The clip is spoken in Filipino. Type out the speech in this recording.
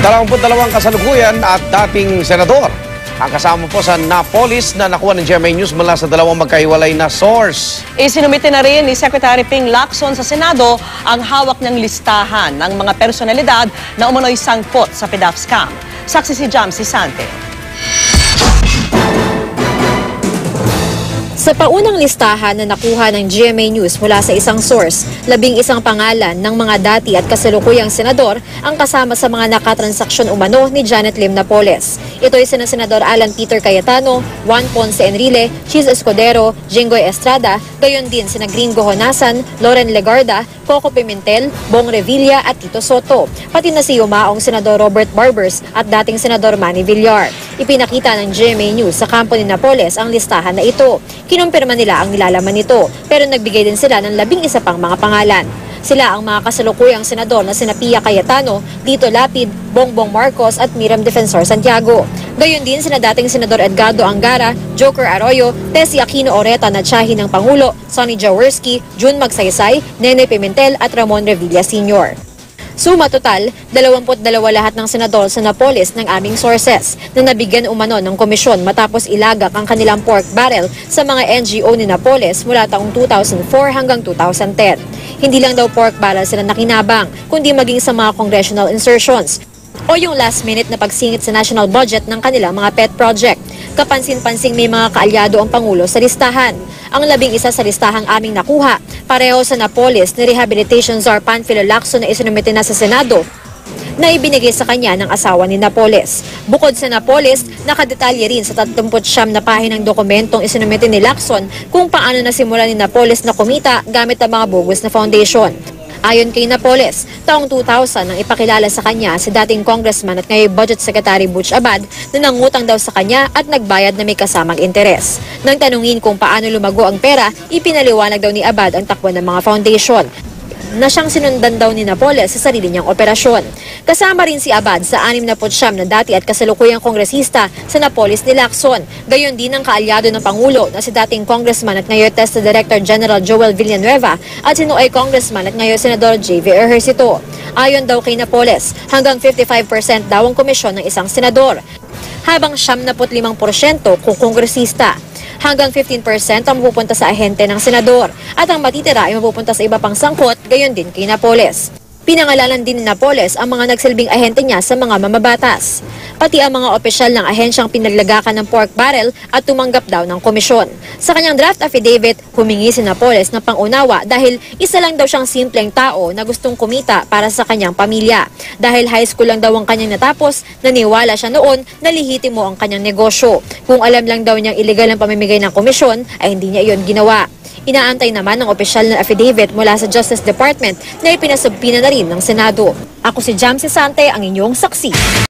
22 kasalukuyan at dating senador ang kasama po sa Napolis na nakuha ng GMA News mula sa dalawang magkahiwalay na source. Isinumite na rin ni Secretary Ping Lacson sa Senado ang hawak ng listahan ng mga personalidad na umano'y sangkot sa PDAF scam. Saksi si Jamsi Sante. Sa paunang listahan na nakuha ng GMA News mula sa isang source, 11 pangalan ng mga dati at kasalukuyang senador ang kasama sa mga nakatransaksyon umano ni Janet Lim Napoles. Ito ay sina Senador Alan Peter Cayetano, Juan Ponce Enrile, Chis Escudero, Jinggoy Estrada, gayon din sina Gringo Honasan, Loren Legarda, Coco Pimentel, Bong Revilla at Tito Soto, pati na si yumaong Senador Robert Barbers at dating Senador Manny Villar. Ipinakita ng GMA News sa kampo ni Napoles ang listahan na ito. Kinumpirma nila ang nilalaman nito pero nagbigay din sila ng 11 pang mga pangalan. Sila ang mga kasalukuyang senador na sina Pia Cayetano, Lito Lapid, Bongbong Marcos at Miriam Defensor Santiago. Gayon din sina dating Senador Edgardo Angara, Joker Arroyo, Tessie Aquino Oreta na tsahin ng Pangulo, Sonny Jaworski, June Magsaysay, Nene Pimentel at Ramon Revilla Sr. Suma total, 22 lahat ng senador sa Napoles ng aming sources na nabigyan umano ng komisyon matapos ilagak ang kanilang pork barrel sa mga NGO ni Napoles mula taong 2004 hanggang 2010. Hindi lang daw pork barrel sila nakinabang, kundi maging sa mga congressional insertions o yung last minute na pagsingit sa national budget ng kanilang mga pet project. Kapansin-pansing may mga kaalyado ang Pangulo sa listahan. Ang 11 sa listahang aming nakuha, pareho sa Napoles ni Rehabilitation Czar Panfilo Lacson na isinumite na sa Senado na ibinigay sa kanya ng asawa ni Napoles. Bukod sa Napoles, nakadetalye rin sa 39 na pahinang dokumentong isinumite ni Lacson kung paano nasimula ni Napoles na kumita gamit ang mga bogus na foundation. Ayon kay Napoles, taong 2000 nang ipakilala sa kanya si dating congressman at ngayon Budget Secretary Butch Abad na nangutang daw sa kanya at nagbayad na may kasamang interes. Nang tanungin kung paano lumago ang pera, ipinaliwanag daw ni Abad ang takbo ng mga foundation na siyang sinundan daw ni Napoles sa sarili niyang operasyon. Kasama rin si Abad sa 69 na dati at kasalukuyang kongresista sa Napoles ni Lacson. Gayon din ang kaalyado ng Pangulo na si dating congressman at ngayon TESDA Director General Joel Villanueva at si noong congressman at ngayon Senador J.V. Ejercito. Ayon daw kay Napoles, hanggang 55% daw ang komisyon ng isang senador, habang 75% kung kongresista. Hanggang 15% ang mapupunta sa ahente ng senador at ang matitira ay mapupunta sa iba pang sangkot, gayon din kay Napoles. Pinangalanan din ni Napoles ang mga nagsilbing ahente niya sa mga mamabatas. Pati ang mga opisyal ng ahensyang pinaglagakan ng pork barrel at tumanggap daw ng komisyon. Sa kanyang draft affidavit, humingi si Napoles ng pangunawa dahil isa lang daw siyang simpleng tao na gustong kumita para sa kanyang pamilya. Dahil high school lang daw ang kanyang natapos, naniwala siya noon na lihitimo ang kanyang negosyo. Kung alam lang daw niyang illegal ang pamimigay ng komisyon, ay hindi niya iyon ginawa. Inaantay naman ng opisyal na affidavit mula sa Justice Department na ipinasubpina na rin ng Senado. Ako si Jamsi Sante, ang inyong saksi.